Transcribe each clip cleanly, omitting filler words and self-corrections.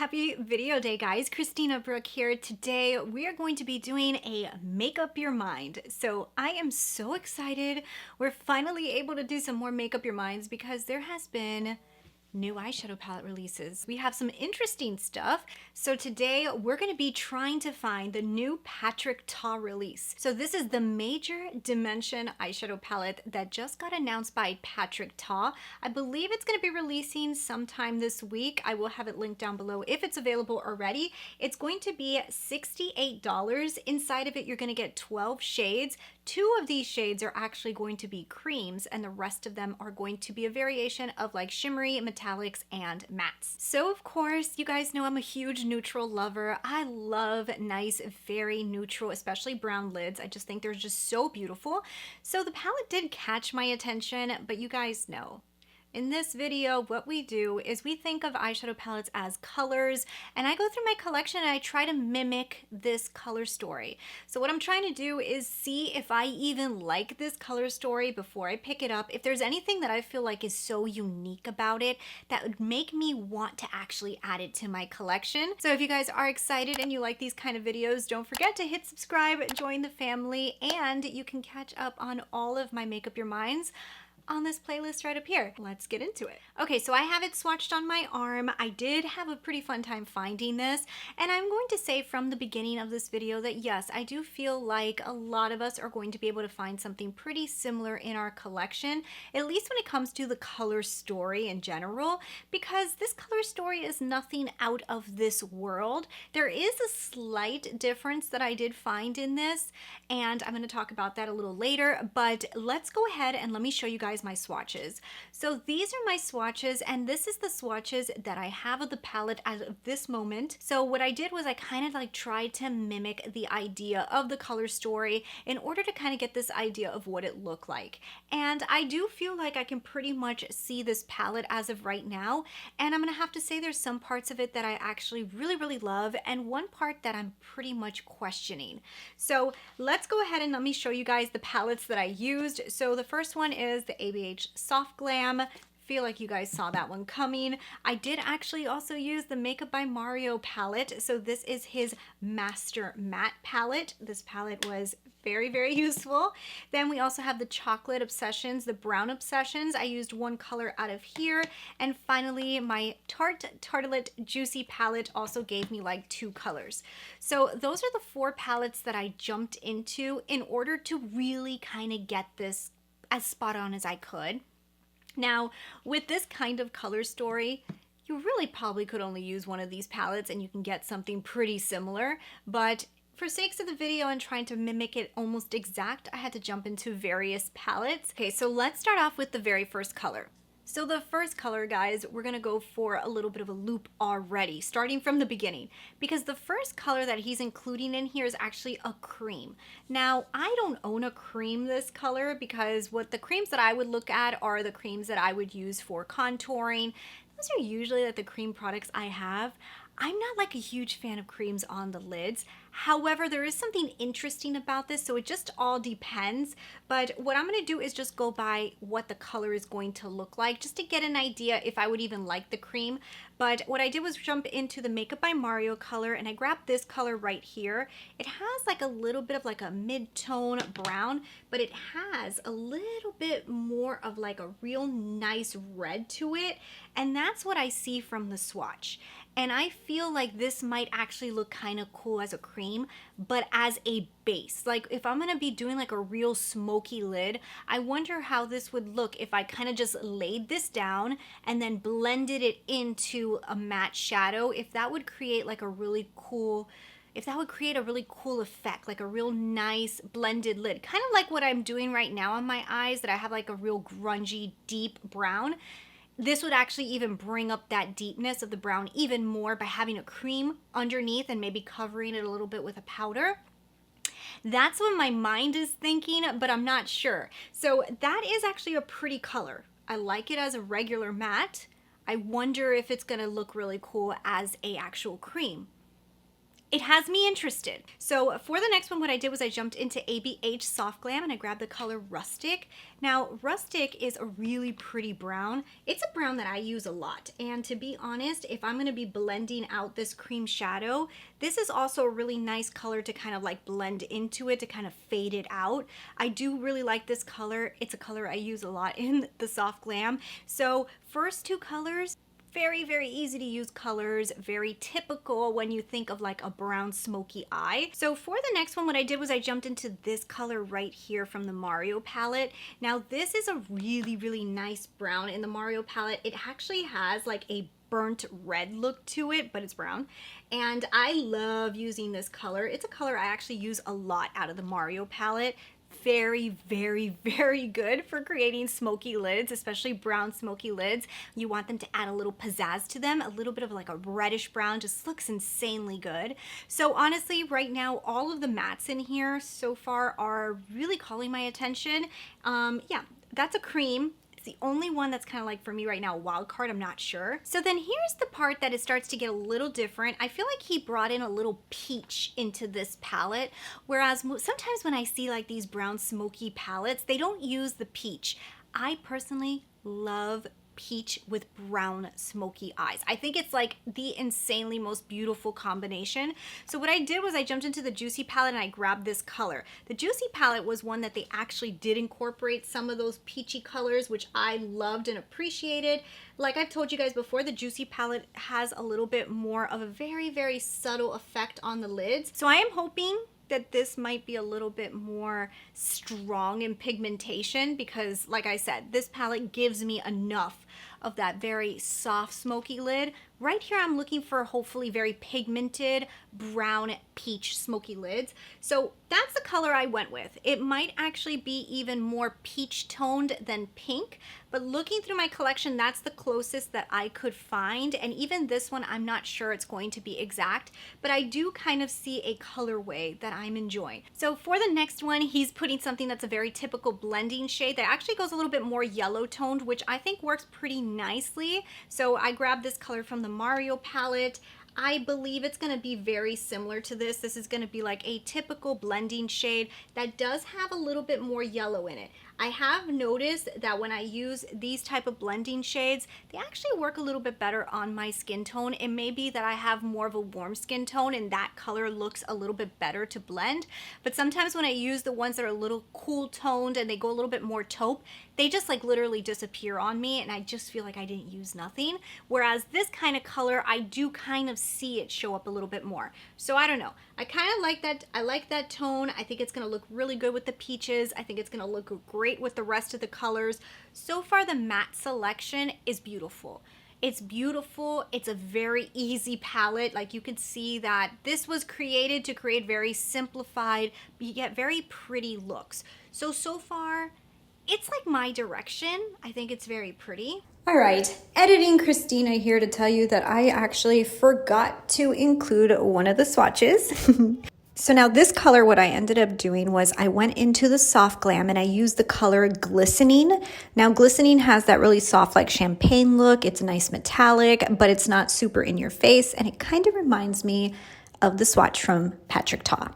Happy video day, guys. Christina, Brooke here. Today we are going to be doing a make up your mind. So I am so excited. We're finally able to do some more make up your minds because there has been new eyeshadow palette releases. We have some interesting stuff. So today we're going to be trying to find the new Tarte release. So this is the Major Dimension Eyeshadow palette that just got announced by Tarte. I believe it's going to be releasing sometime this week. I will have it linked down below if it's available already. It's going to be $68. Inside of it, you're going to get 12 shades. 2 of these shades are actually going to be creams, and the rest of them are going to be a variation of like shimmery, metallics, and mattes. So of course, you guys know I'm a huge neutral lover. I love nice, very neutral, especially brown lids. I just think they're just so beautiful. So the palette did catch my attention, but you guys know, in this video, what we do is we think of eyeshadow palettes as colors, and I go through my collection and I try to mimic this color story. So what I'm trying to do is see if I even like this color story before I pick it up, if there's anything that I feel like is so unique about it that would make me want to actually add it to my collection. So if you guys are excited and you like these kind of videos, don't forget to hit subscribe, join the family, and you can catch up on all of my Make Up Your Minds on this playlist right up here. Let's get into it. Okay, so I have it swatched on my arm. I did have a pretty fun time finding this, and I'm going to say from the beginning of this video that yes, I do feel like a lot of us are going to be able to find something pretty similar in our collection, at least when it comes to the color story in general, because this color story is nothing out of this world. There is a slight difference that I did find in this, and I'm going to talk about that a little later, but let's go ahead and let me show you guys my swatches. So these are my swatches, and this is the swatches that I have of the palette as of this moment. So what I did was I kind of like tried to mimic the idea of the color story in order to kind of get this idea of what it looked like. And I do feel like I can pretty much see this palette as of right now, and I'm gonna have to say there's some parts of it that I actually really love, and one part that I'm pretty much questioning. So let's go ahead and let me show you guys the palettes that I used. So the first one is the ABH Soft Glam. Feel like you guys saw that one coming. I did actually also use the Makeup by Mario palette. So this is his Master Matte palette. This palette was very useful. Then we also have the Chocolate Obsessions, the Brown Obsessions. I used one color out of here. And finally, my Tarte Tartelette Juicy palette also gave me like 2 colors. So those are the 4 palettes that I jumped into in order to really kind of get this as spot on as I could. Now, with this kind of color story, you really probably could only use one of these palettes and you can get something pretty similar, but for sakes of the video and trying to mimic it almost exact, I had to jump into various palettes. Okay, so let's start off with the very first color. So the first color, guys, we're gonna go for a little bit of a loop already, starting from the beginning, because the first color that he's including in here is actually a cream. Now, I don't own a cream this color because what the creams that I would look at are the creams that I would use for contouring. Those are usually like the cream products I have. I'm not like a huge fan of creams on the lids. However, there is something interesting about this, so it just all depends. But what I'm gonna do is just go by what the color is going to look like, just to get an idea if I would even like the cream. But what I did was jump into the Makeup by Mario color, and I grabbed this color right here. It has like a little bit of like a mid-tone brown, but it has a little bit more of like a real nice red to it. And that's what I see from the swatch. And I feel like this might actually look kind of cool as a cream, but as a base. Like if I'm gonna be doing like a real smoky lid, I wonder how this would look if I kind of just laid this down and then blended it into a matte shadow. If that would create like a really cool, if that would create a really cool effect, like a real nice blended lid, kind of like what I'm doing right now on my eyes, that I have like a real grungy, deep brown. This would actually even bring up that deepness of the brown even more by having a cream underneath and maybe covering it a little bit with a powder. That's what my mind is thinking, but I'm not sure. So that is actually a pretty color. I like it as a regular matte. I wonder if it's gonna look really cool as a actual cream. it has me interested. So for the next one, what I did was I jumped into ABH Soft Glam and I grabbed the color Rustic. Now, Rustic is a really pretty brown. It's a brown that I use a lot. And to be honest, if I'm gonna be blending out this cream shadow, this is also a really nice color to kind of like blend into it, to kind of fade it out. I do really like this color. It's a color I use a lot in the Soft Glam. So first two colors, very, very easy to use colors, very typical when you think of like a brown smoky eye. So for the next one, what I did was I jumped into this color right here from the Mario palette. Now this is a really, really nice brown in the Mario palette. It actually has like a burnt red look to it, but it's brown. And I love using this color. It's a color I actually use a lot out of the Mario palette. Very, very, very good for creating smoky lids, especially brown smoky lids. You want them to add a little pizzazz to them. A little bit of like a reddish brown just looks insanely good. So honestly, right now, all of the mattes in here so far are really calling my attention. Yeah, that's a cream. It's the only one that's kind of like for me right now, wild card, I'm not sure. So then here's the part that it starts to get a little different. I feel like he brought in a little peach into this palette, whereas sometimes when I see like these brown smoky palettes, they don't use the peach. I personally love peach with brown smoky eyes. I think it's like the insanely most beautiful combination. So what I did was I jumped into the Juicy palette and I grabbed this color. The Juicy palette was one that they actually did incorporate some of those peachy colors, which I loved and appreciated. Like I've told you guys before, the Juicy palette has a little bit more of a very, very subtle effect on the lids. So I am hoping that this might be a little bit more strong in pigmentation because, like I said, this palette gives me enough of that very soft smoky lid. Right here I'm looking for hopefully very pigmented brown peach smoky lids. So that's the color I went with. It might actually be even more peach toned than pink, but looking through my collection, that's the closest that I could find. And even this one, I'm not sure it's going to be exact, but I do kind of see a colorway that I'm enjoying. So for the next one, he's putting something that's a very typical blending shade that actually goes a little bit more yellow toned, which I think works pretty nicely. So I grabbed this color from the Mario palette. I believe it's going to be very similar to this. This is going to be like a typical blending shade that does have a little bit more yellow in it. I have noticed that when I use these type of blending shades, they actually work a little bit better on my skin tone. It may be that I have more of a warm skin tone and that color looks a little bit better to blend. But sometimes when I use the ones that are a little cool toned and they go a little bit more taupe, they just like literally disappear on me and I just feel like I didn't use nothing. Whereas this kind of color, I do kind of see it show up a little bit more. So I don't know. I kind of like that. I like that tone. I think it's going to look really good with the peaches. I think it's going to look great with the rest of the colors. So far, the matte selection is beautiful. It's beautiful. It's a very easy palette. Like you could see that this was created to create very simplified, yet very pretty looks. So far, it's like my direction. I think it's very pretty. All right, editing Christina here to tell you that I actually forgot to include one of the swatches. So now this color, what I ended up doing was I went into the Soft Glam and I used the color Glistening. Now Glistening has that really soft like champagne look. It's a nice metallic, but it's not super in your face. And it kind of reminds me of the swatch from Patrick Ta.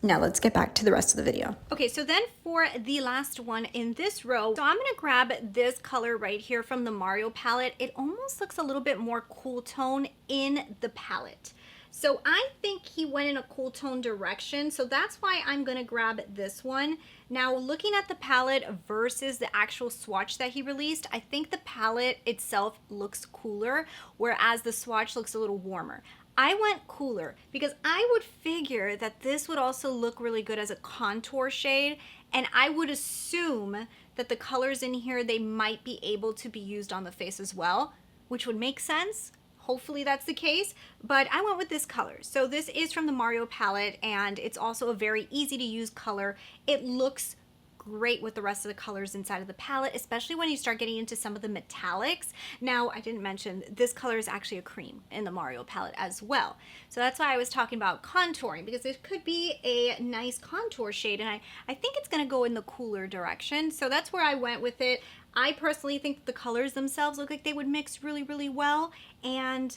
Now let's get back to the rest of the video. Okay, so then for the last one in this row, so I'm gonna grab this color right here from the Mario palette. It almost looks a little bit more cool tone in the palette. So I think he went in a cool tone direction. So that's why I'm gonna grab this one. Now looking at the palette versus the actual swatch that he released, I think the palette itself looks cooler, whereas the swatch looks a little warmer. I went cooler because I would figure that this would also look really good as a contour shade, and I would assume that the colors in here, they might be able to be used on the face as well, which would make sense. Hopefully that's the case, but I went with this color. So this is from the Mario palette, and it's also a very easy to use color. It looks great with the rest of the colors inside of the palette, especially when you start getting into some of the metallics. Now, I didn't mention this color is actually a cream in the Mario palette as well. So that's why I was talking about contouring, because it could be a nice contour shade, and I think it's gonna go in the cooler direction. So that's where I went with it. I personally think that the colors themselves look like they would mix really, really well, and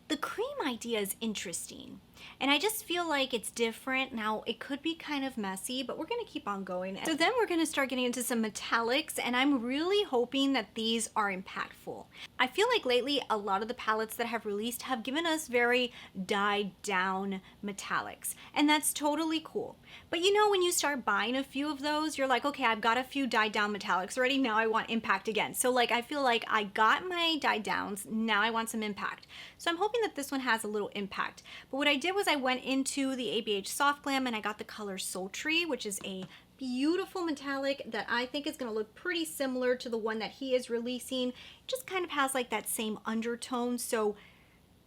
the cream idea is interesting. And I just feel like it's different. Now, it could be kind of messy, but we're gonna keep on going. So then we're gonna start getting into some metallics, and I'm really hoping that these are impactful. I feel like lately, a lot of the palettes that have released have given us very dyed down metallics, and that's totally cool. But you know, when you start buying a few of those, you're like, okay, I've got a few dyed down metallics already, now I want impact again. So like, I feel like I got my dyed downs, now I want some impact. So I'm hoping that this one has a little impact. But what I did was I went into the ABH Soft Glam and I got the color Sultry, which is a beautiful metallic that I think is going to look pretty similar to the one that he is releasing. It just kind of has like that same undertone, so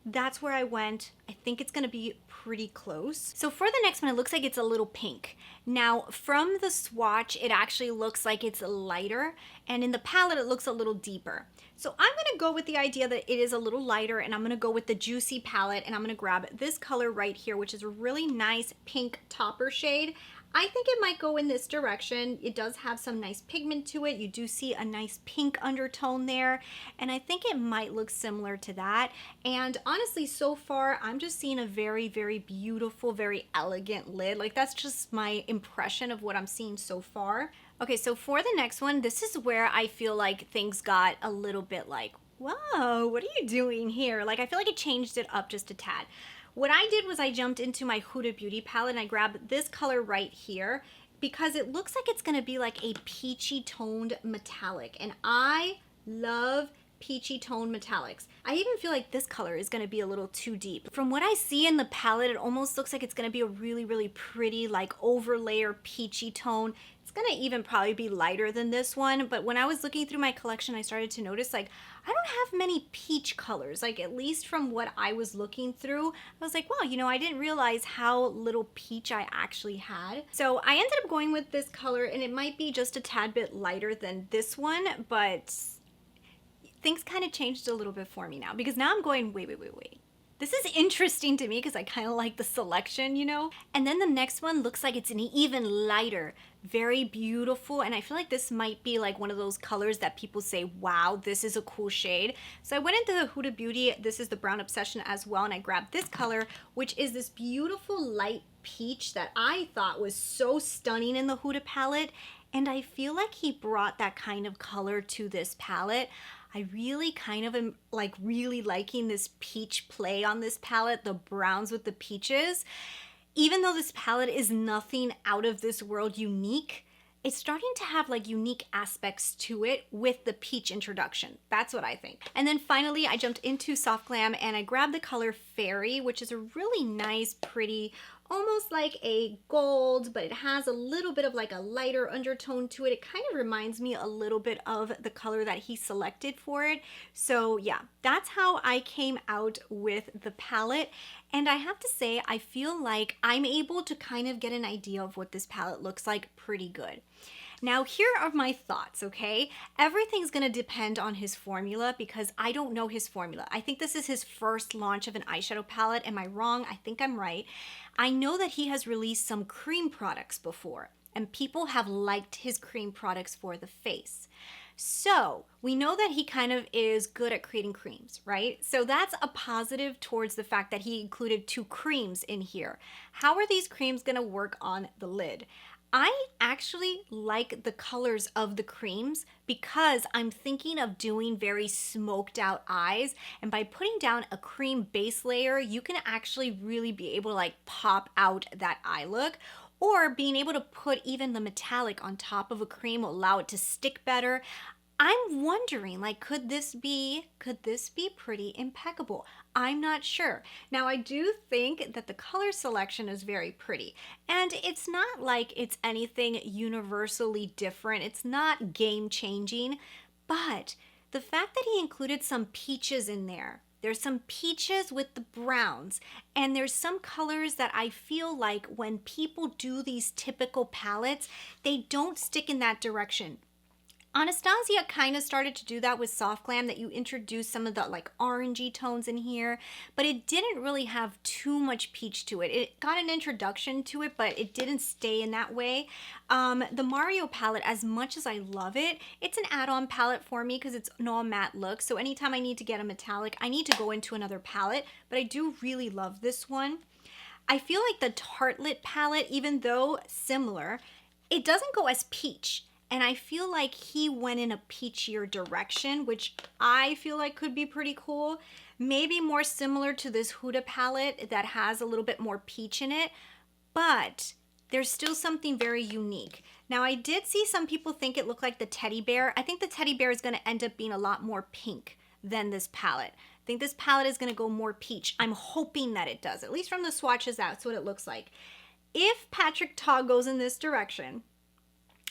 that's where I went. I think it's gonna be pretty close. So for the next one, it looks like it's a little pink. Now from the swatch, it actually looks like it's lighter, and in the palette, it looks a little deeper. So I'm gonna go with the idea that it is a little lighter, and I'm gonna go with the Juicy palette, and I'm gonna grab this color right here, which is a really nice pink topper shade. I think it might go in this direction. It does have some nice pigment to it. You do see a nice pink undertone there, and I think it might look similar to that. And honestly, so far, I'm just seeing a very, very beautiful, very elegant lid. Like, that's just my impression of what I'm seeing so far. Okay, so for the next one, this is where I feel like things got a little bit like, whoa, what are you doing here? Like, I feel like it changed it up just a tad. What I did was I jumped into my Huda Beauty palette and I grabbed this color right here because it looks like it's gonna be like a peachy toned metallic, and I love peachy toned metallics. I even feel like this color is gonna be a little too deep. From what I see in the palette, it almost looks like it's gonna be a really, really pretty like overlayer peachy tone. It's gonna even probably be lighter than this one, but when I was looking through my collection, I started to notice like I don't have many peach colors, like at least from what I was looking through. I was like, wow, you know, I didn't realize how little peach I actually had. So I ended up going with this color, and it might be just a tad bit lighter than this one, but things kind of changed a little bit for me now, because now I'm going, wait. This is interesting to me because I kind of like the selection, you know? And then the next one looks like it's an even lighter, very beautiful. And I feel like this might be like one of those colors that people say, wow, this is a cool shade. So I went into the Huda Beauty. This is the Brown Obsession as well. And I grabbed this color, which is this beautiful light peach that I thought was so stunning in the Huda palette. And I feel like he brought that kind of color to this palette. I really kind of am like really liking this peach play on this palette, the browns with the peaches. Even though this palette is nothing out of this world unique, it's starting to have like unique aspects to it with the peach introduction. That's what I think. And then finally, I jumped into Soft Glam and I grabbed the color Fairy, which is a really nice, pretty, almost like a gold, but it has a little bit of like a lighter undertone to it. It kind of reminds me a little bit of the color that he selected for it. So yeah, that's how I came out with the palette. And I have to say, I feel like I'm able to kind of get an idea of what this palette looks like pretty good. Now, here are my thoughts, okay? Everything's gonna depend on his formula because I don't know his formula. I think this is his first launch of an eyeshadow palette. Am I wrong? I think I'm right. I know that he has released some cream products before, and people have liked his cream products for the face. So we know that he kind of is good at creating creams, right? So that's a positive towards the fact that he included 2 creams in here. How are these creams gonna work on the lid? I actually like the colors of the creams because I'm thinking of doing very smoked out eyes, and by putting down a cream base layer, you can actually really be able to like pop out that eye look. Or being able to put even the metallic on top of a cream will allow it to stick better. I'm wondering, like, could this be pretty impeccable? I'm not sure. Now, I do think that the color selection is very pretty, and it's not like it's anything universally different. It's not game changing, but the fact that he included some peaches in there, there's some peaches with the browns, and there's some colors that I feel like when people do these typical palettes, they don't stick in that direction. Anastasia kind of started to do that with Soft Glam, that you introduce some of the like orangey tones in here, but it didn't really have too much peach to it. It got an introduction to it, but it didn't stay in that way. The Mario palette, as much as I love it, it's an add-on palette for me because it's an all matte look. So anytime I need to get a metallic, I need to go into another palette, but I do really love this one. I feel like the Tartelette palette, even though similar, it doesn't go as peach. And I feel like he went in a peachier direction, which I feel like could be pretty cool. Maybe more similar to this Huda palette that has a little bit more peach in it, but there's still something very unique. Now, I did see some people think it looked like the teddy bear. I think the teddy bear is gonna end up being a lot more pink than this palette. I think this palette is gonna go more peach. I'm hoping that it does, at least from the swatches, that's what it looks like. If Patrick Ta goes in this direction,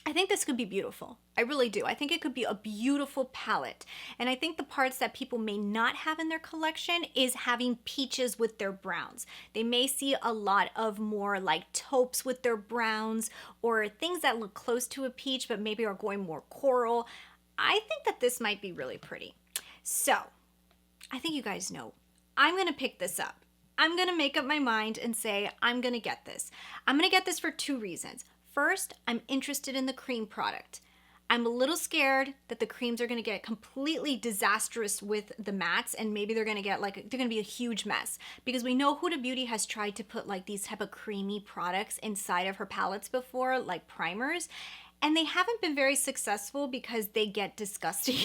I think this could be beautiful. I really do. I think it could be a beautiful palette. And I think the parts that people may not have in their collection is having peaches with their browns. They may see a lot of more like taupes with their browns, or things that look close to a peach but maybe are going more coral. I think that this might be really pretty. So I think you guys know, I'm gonna pick this up. I'm gonna make up my mind and say, I'm gonna get this. I'm gonna get this for 2 reasons. First, I'm interested in the cream product. I'm a little scared that the creams are gonna get completely disastrous with the mattes, and maybe they're gonna get like, they're gonna be a huge mess, because we know Huda Beauty has tried to put like these type of creamy products inside of her palettes before, like primers, and they haven't been very successful because they get disgusting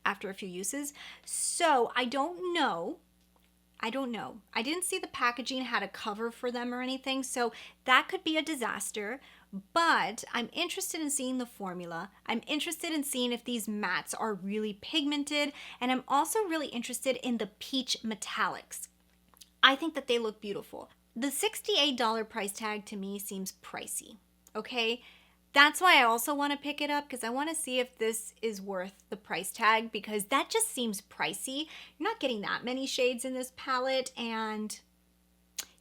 after a few uses. So I don't know. I didn't see the packaging had a cover for them or anything, so that could be a disaster. But I'm interested in seeing the formula. I'm interested in seeing if these mattes are really pigmented, and I'm also really interested in the peach metallics. I think that they look beautiful. The $68 price tag to me seems pricey, okay? That's why I also want to pick it up, because I want to see if this is worth the price tag, because that just seems pricey. You're not getting that many shades in this palette, and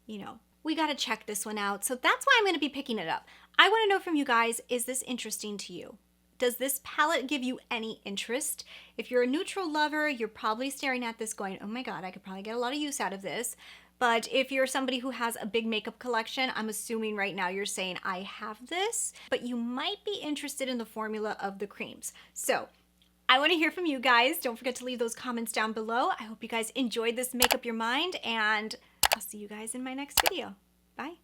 you know, we got to check this one out. So that's why I'm going to be picking it up. I want to know from you guys, is this interesting to you? Does this palette give you any interest? If you're a neutral lover, you're probably staring at this going, oh my God, I could probably get a lot of use out of this. But if you're somebody who has a big makeup collection, I'm assuming right now you're saying, I have this, but you might be interested in the formula of the creams. So I want to hear from you guys. Don't forget to leave those comments down below. I hope you guys enjoyed this Make Up Your Mind, and I'll see you guys in my next video. Bye.